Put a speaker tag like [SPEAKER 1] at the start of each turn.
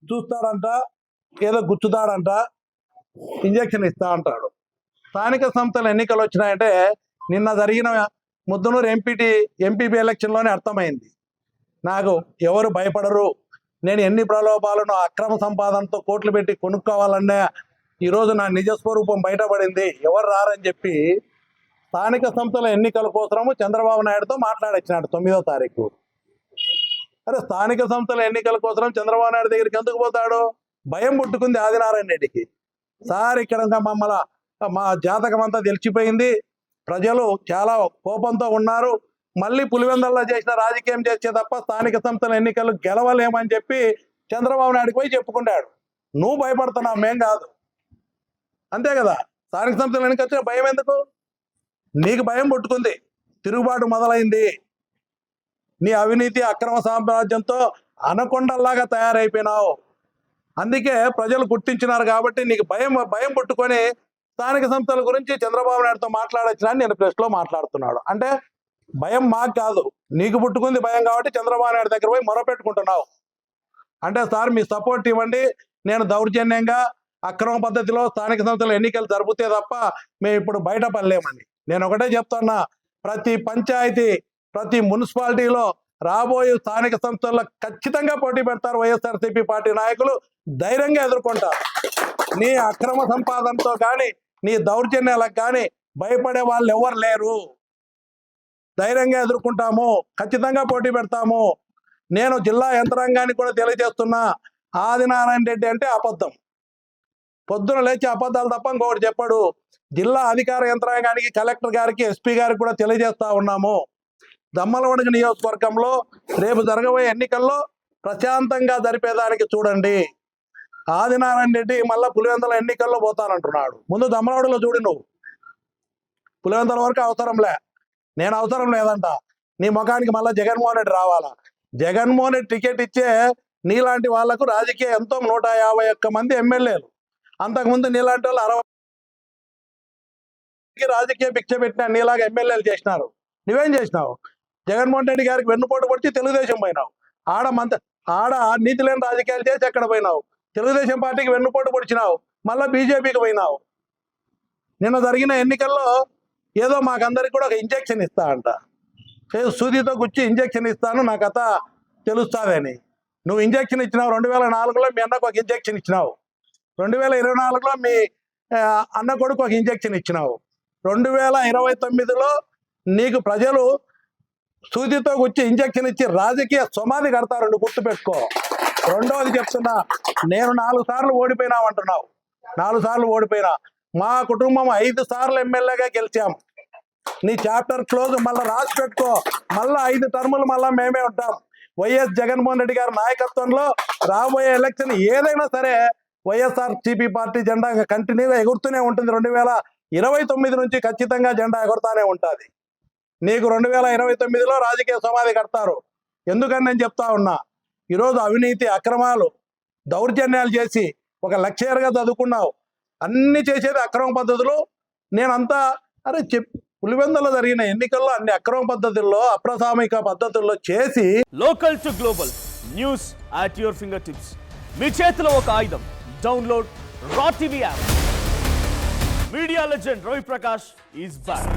[SPEAKER 1] చూస్తాడంట, ఏదో గుచ్చుతాడంట, ఇంజక్షన్ ఇస్తా అంటాడు. స్థానిక సంస్థల ఎన్నికలు వచ్చినాయంటే నిన్న జరిగిన ముద్దనూరు ఎంపీపీ ఎలక్షన్లోనే అర్థమైంది. నాకు ఎవరు భయపడరు, నేను ఎన్ని ప్రలోభాలను అక్రమ సంపాదనతో కోట్లు పెట్టి కొనుక్కోవాలన్నా ఈరోజు నా నిజస్వరూపం బయటపడింది, ఎవరు రారని చెప్పి స్థానిక సంస్థల ఎన్నికల కోసము చంద్రబాబు నాయుడుతో మాట్లాడొచ్చినాడు 9వ తారీఖు. అరే స్థానిక సంస్థల ఎన్నికల కోసం చంద్రబాబు నాయుడు దగ్గరికి ఎందుకు పోతాడు? భయం పుట్టుకుంది ఆదినారాయణ రెడ్డికి. సార్ ఇక్కడ మమ్మల్ని మా జాతకం అంతా తెలిసిపోయింది, ప్రజలు చాలా కోపంతో ఉన్నారు, మళ్ళీ పులివెందల్లో చేసిన రాజకీయం చేసే తప్ప స్థానిక సంస్థల ఎన్నికలు గెలవలేమని చెప్పి చంద్రబాబు నాయుడుకి పోయి చెప్పుకుంటాడు. నువ్వు భయపడుతున్నావు, మేం కాదు. అంతే కదా, స్థానిక సంస్థల ఎన్నిక వచ్చిన భయం ఎందుకు? నీకు భయం పుట్టుకుంది, తిరుగుబాటు మొదలైంది, నీ అవినీతి అక్రమ సామ్రాజ్యంతో అనకొండల్లాగా తయారైపోయినావు. అందుకే ప్రజలు గుర్తించినారు కాబట్టి నీకు భయం పుట్టుకొని స్థానిక సంస్థల గురించి చంద్రబాబు నాయుడుతో మాట్లాడొచ్చినా నేను ప్రెస్లో మాట్లాడుతున్నాడు. అంటే భయం మాకు కాదు, నీకు పుట్టుకుంది భయం కాబట్టి చంద్రబాబు నాయుడు దగ్గర పోయి మొరపెట్టుకుంటున్నావు. అంటే సార్ మీ సపోర్ట్ ఇవ్వండి, నేను దౌర్జన్యంగా అక్రమ పద్ధతిలో స్థానిక సంస్థల ఎన్నికలు జరిపితే తప్ప మేము ఇప్పుడు బయటపడలేమని. నేను ఒకటే చెప్తున్నా, ప్రతి పంచాయతీ ప్రతి మున్సిపాలిటీలో రాబోయే స్థానిక సంస్థల్లో ఖచ్చితంగా పోటీ పెడతారు వైఎస్ఆర్సీపీ పార్టీ నాయకులు, ధైర్యంగా ఎదుర్కొంటారు. నీ అక్రమ సంపాదనతో కానీ నీ దౌర్జన్యాలకు కానీ భయపడే వాళ్ళు ఎవరు లేరు. ధైర్యంగా ఎదుర్కొంటాము, ఖచ్చితంగా పోటీ పెడతాము. నేను జిల్లా యంత్రాంగానికి కూడా తెలియజేస్తున్నా, ఆదినారాయణ రెడ్డి అంటే అబద్ధం, పొద్దున లేచి అబద్ధాలు తప్ప ఇంకొకటి చెప్పాడు. జిల్లా అధికార యంత్రాంగానికి, కలెక్టర్ గారికి, ఎస్పీ గారికి కూడా తెలియజేస్తా ఉన్నాము, దమ్మలవణికి నియోజకవర్గంలో రేపు జరగబోయే ఎన్నికల్లో ప్రశాంతంగా జరిపేదానికి చూడండి. ఆదినారాయణ రెడ్డి మళ్ళీ పులివెందుల ఎన్నికల్లో పోతానంటున్నాడు. ముందు దమ్మలవడిలో చూడు, నువ్వు పులివెందుల వరకు అవసరంలే, నేను అవసరం లేదంట. నీ ముఖానికి మళ్ళీ జగన్మోహన్ రెడ్డి రావాలా? జగన్మోహన్ రెడ్డి టికెట్ ఇచ్చే నీలాంటి వాళ్లకు రాజకీయ ఎంతో 151 మంది ఎమ్మెల్యేలు, అంతకుముందు నీలాంటి వాళ్ళు 60 రాజకీయ భిక్ష పెట్టిన నీలాగా ఎమ్మెల్యేలు చేసినారు. నువ్వేం చేసినావు? జగన్మోహన్ రెడ్డి గారికి వెన్నుపోటు పొడిచి తెలుగుదేశం పోయినావు. ఆడ నీతి లేని రాజకీయాలు చేసి ఎక్కడ పోయినావు? తెలుగుదేశం పార్టీకి వెన్నుపోటు పొడిచినావు, మళ్ళీ బీజేపీకి పోయినావు. నిన్న జరిగిన ఎన్నికల్లో ఏదో మాకందరికి కూడా ఒక ఇంజక్షన్ ఇస్తా అంట, సూదితో గుచ్చి ఇంజక్షన్ ఇస్తాను, నా కథ తెలుస్తాదని. నువ్వు ఇంజక్షన్ ఇచ్చినావు 2004లో, మీ అన్నకు ఒక ఇంజక్షన్ ఇచ్చినావు. 2024లో మీ అన్న కొడుకు ఒక ఇంజక్షన్ ఇచ్చినావు. 2029లో నీకు ప్రజలు సూదితో గుచ్చి ఇంజక్షన్ ఇచ్చి రాజకీయ సమాధి కడతారు, నువ్వు గుర్తుపెట్టుకో. రెండవది చెప్తున్నా, నేను 4 సార్లు ఓడిపోయినావు అంటున్నావు. 4 సార్లు ఓడిపోయినా, మా కుటుంబం 5 సార్లు ఎమ్మెల్యేగా గెలిచాం. నీ చాప్టర్ క్లోజ్, మళ్ళీ రాసి పెట్టుకో. మళ్ళీ 5 టర్ములు మళ్ళీ మేమే ఉంటాం. వైఎస్ జగన్మోహన్ రెడ్డి గారి నాయకత్వంలో రాబోయే ఎలక్షన్ ఏదైనా సరే వైఎస్ఆర్సీపీ పార్టీ జెండా కంటిన్యూగా ఎగురుతూనే ఉంటుంది. 2029 నుంచి ఖచ్చితంగా జెండా ఎగురుతానే ఉంటుంది. నీకు 2029లో రాజకీయ సమాధి కడతారు. ఎందుకని నేను చెప్తా ఉన్నా, ఈరోజు అవినీతి అక్రమాలు దౌర్జన్యాలు చేసి ఒక లెక్చరర్గా చదువుకున్నావు, అన్ని చేసేది అక్రమ పద్ధతులు. నేనంతా పులివెందులో జరిగిన ఎన్నికల్లో అన్ని అక్రమ పద్ధతుల్లో, అప్రసామిక పద్ధతుల్లో చేసి
[SPEAKER 2] local to global news at your fingertips. మీ చేతిలో ఒక ఆయుధం. Download raw TV app. Media legend Ravi Prakash is back.